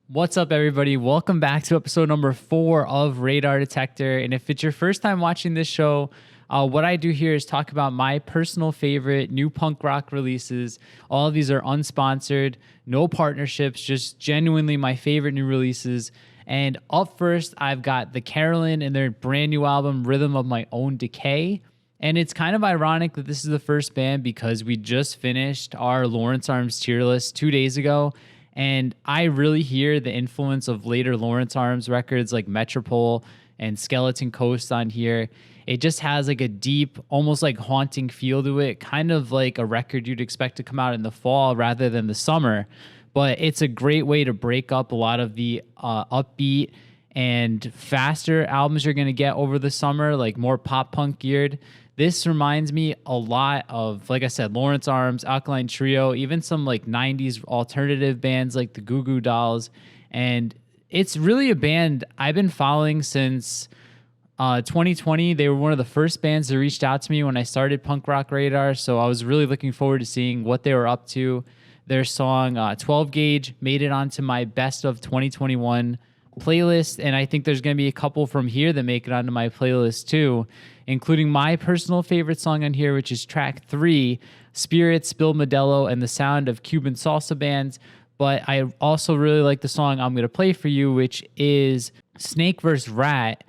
What's up, everybody? Welcome back to episode number 4 of Radar Detector. And if it's your first time watching this show, what I do here is talk about my personal favorite new punk rock releases. All of these are unsponsored, no partnerships, just genuinely my favorite new releases. And up first, I've got the Carolyn and their brand new album, Rhythm of My Own Decay. And it's kind of ironic that this is the first band because we just finished our Lawrence Arms tier list 2 days ago. And I really hear the influence of later Lawrence Arms records like Metropole and Skeleton Coast on here. It just has like a deep, almost like haunting feel to it, kind of like a record you'd expect to come out in the fall rather than the summer. But it's a great way to break up a lot of the upbeat and faster albums you're going to get over the summer, like more pop punk geared. This reminds me a lot of, like I said, Lawrence Arms, Alkaline Trio, even some like 90s alternative bands like the Goo Goo Dolls. And it's really a band I've been following since 2020. They were one of the first bands that reached out to me when I started Punk Rock Radar. So I was really looking forward to seeing what they were up to. Their song 12 Gauge made it onto my best of 2021 playlist, and I think there's going to be a couple from here that make it onto my playlist too, including my personal favorite song on here, which is track 3, Spirits, Bill Modelo, and the Sound of Cuban Salsa Bands. But I also really like the song I'm going to play for you, which is Snake vs. Rat.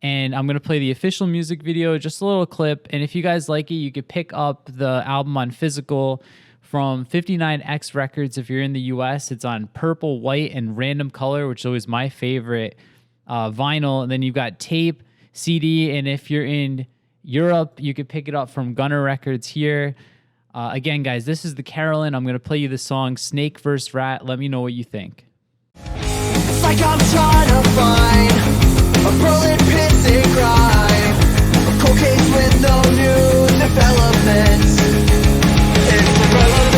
And I'm going to play the official music video, just a little clip. And if you guys like it, you could pick up the album on physical from 59X Records if you're in the US. It's on purple, white, and random color, which is always my favorite vinyl. And then you've got tape, CD, and if you're in Europe, you could pick it up from Gunner Records here. Again, guys, this is the Carolyn. I'm going to play you the song Snake vs. Rat. Let me know what you think. It's like I'm trying to find a Berlin pissing crime, a cold case with no new developments. It's irrelevant.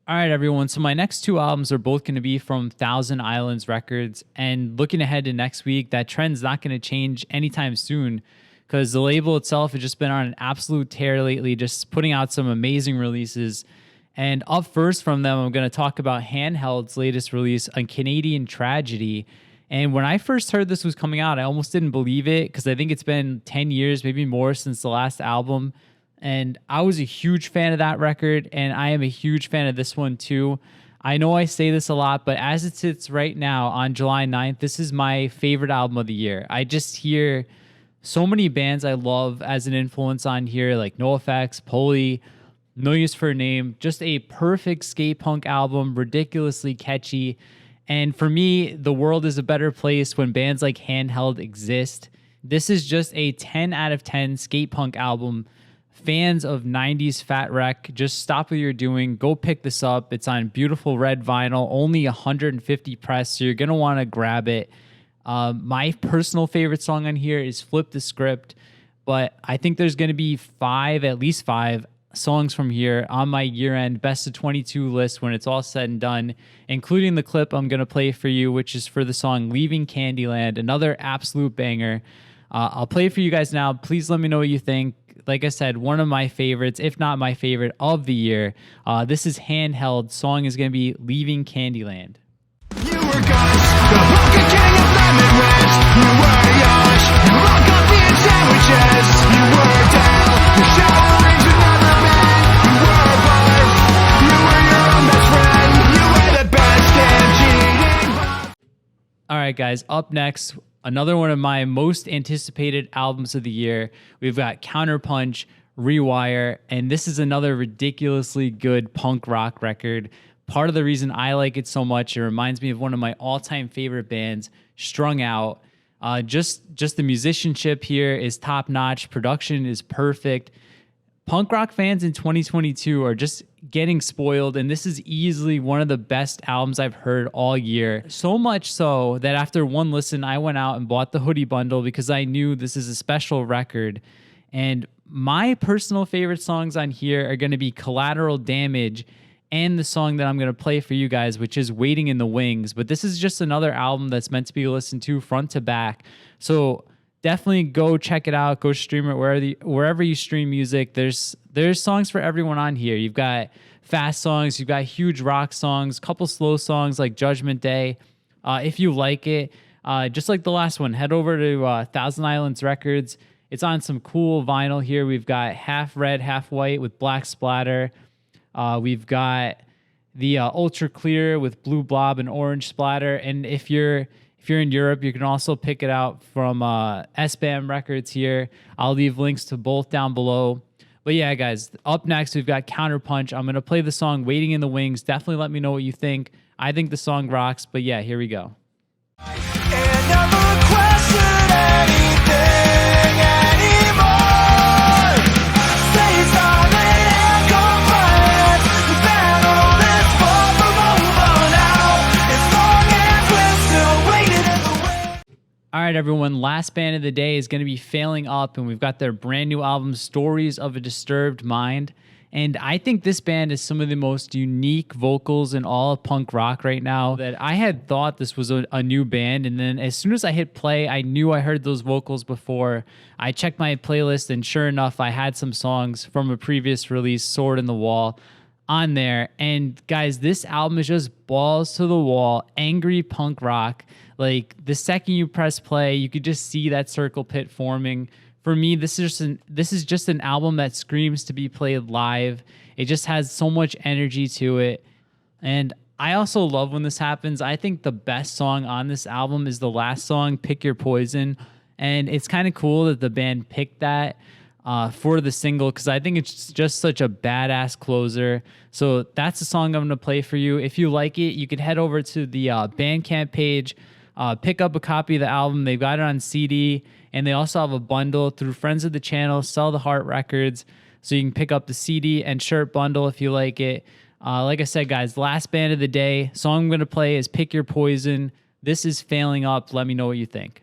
All right, everyone. So my next 2 albums are both going to be from Thousand Islands Records. And looking ahead to next week, that trend's not going to change anytime soon because the label itself has just been on an absolute tear lately, just putting out some amazing releases. And up first from them, I'm going to talk about Handheld's latest release, A Canadian Tragedy. And when I first heard this was coming out, I almost didn't believe it because I think it's been 10 years, maybe more, since the last album. And I was a huge fan of that record, and I am a huge fan of this one too. I know I say this a lot, but as it sits right now on July 9th, this is my favorite album of the year. I just hear so many bands I love as an influence on here, like NoFX, Pulley, No Use for a Name. Just a perfect skate punk album, ridiculously catchy. And for me, the world is a better place when bands like Handheld exist. This is just a 10 out of 10 skate punk album. Fans of 90s Fat Wreck, just stop what you're doing. Go pick this up. It's on beautiful red vinyl, only 150 press, so you're going to want to grab it. My personal favorite song on here is Flip the Script, but I think there's going to be at least five songs from here on my year-end best of 22 list when it's all said and done, including the clip I'm going to play for you, which is for the song Leaving Candyland, another absolute banger. I'll play it for you guys now. Please let me know what you think. Like I said, one of my favorites, if not my favorite of the year. This is Handheld. Song is going to be Leaving Candyland. You were Gus, the broken king of lemon wedge. You were Yosh, you rock up the sandwiches. You were Dale, you shower into another man. You were Buzz, you were your own best friend. You were the best and cheating. All right, guys, up next, another one of my most anticipated albums of the year. We've got Counterpunch, Rewire, and this is another ridiculously good punk rock record. Part of the reason I like it so much, it reminds me of one of my all-time favorite bands, Strung Out. Just the musicianship here is top-notch. Production is perfect. Punk rock fans in 2022 are just getting spoiled, and this is easily one of the best albums I've heard all year. So much so that after one listen, I went out and bought the hoodie bundle because I knew this is a special record. And my personal favorite songs on here are going to be Collateral Damage and the song that I'm going to play for you guys, which is Waiting in the Wings. But this is just another album that's meant to be listened to front to back. So definitely go check it out. Go stream it wherever you stream music. There's songs for everyone on here. You've got fast songs. You've got huge rock songs, couple slow songs like Judgment Day. If you like it, just like the last one, head over to Thousand Islands Records. It's on some cool vinyl here. We've got half red, half white with black splatter. We've got the ultra clear with blue blob and orange splatter. And if you're in Europe, you can also pick it out from SBAM Records here. I'll leave links to both down below. But yeah, guys, up next, we've got Counterpunch. I'm going to play the song Waiting in the Wings. Definitely let me know what you think. I think the song rocks. But yeah, here we go. And never question anything anymore. Stay silent and compliant. The battle is fought over now. As long as we're still waiting in the wind. All right, everyone. Last band of the day is going to be Failing Up, and we've got their brand new album, Stories of a Disturbed Mind. And I think this band is some of the most unique vocals in all of punk rock right now, that I had thought this was a new band. And then as soon as I hit play, I knew I heard those vocals before. I checked my playlist, and sure enough, I had some songs from a previous release, Sword in the Wall, on there. And guys, this album is just balls to the wall, angry punk rock. Like the second you press play, you could just see that circle pit forming. For me, this is just an album that screams to be played live. It just has so much energy to it. And I also love when this happens. I think the best song on this album is the last song, Pick Your Poison. And it's kind of cool that the band picked that for the single, because I think it's just such a badass closer. So that's the song I'm going to play for you. If you like it, you can head over to the Bandcamp page, pick up a copy of the album. They've got it on CD. And they also have a bundle through friends of the channel, Sell the Heart Records. So you can pick up the CD and shirt bundle if you like it. Like I said, guys, last band of the day. Song I'm going to play is Pick Your Poison. This is Failing Up. Let me know what you think.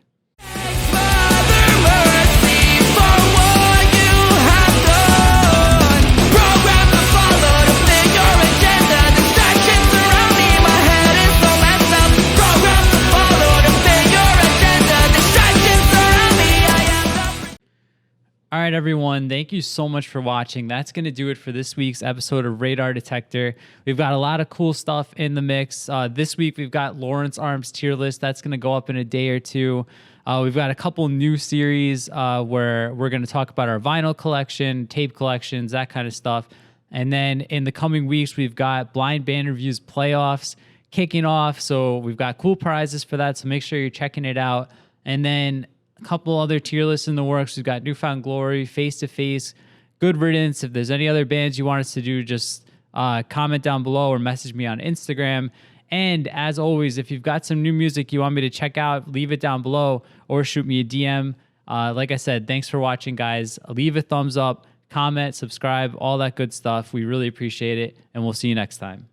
All right, everyone. Thank you so much for watching. That's going to do it for this week's episode of Radar Detector. We've got a lot of cool stuff in the mix. This week, we've got Lawrence Arms tier list. That's going to go up in a day or two. We've got a couple new series where we're going to talk about our vinyl collection, tape collections, that kind of stuff. And then in the coming weeks, we've got Blind Band Reviews playoffs kicking off. So we've got cool prizes for that. So make sure you're checking it out. And then couple other tier lists in the works. We've got Newfound Glory, Face to Face, Good Riddance. If there's any other bands you want us to do, just comment down below or message me on Instagram. And as always, if you've got some new music you want me to check out, leave it down below or shoot me a DM. Like I said, thanks for watching, guys. Leave a thumbs up, comment, subscribe, all that good stuff. We really appreciate it, and we'll see you next time.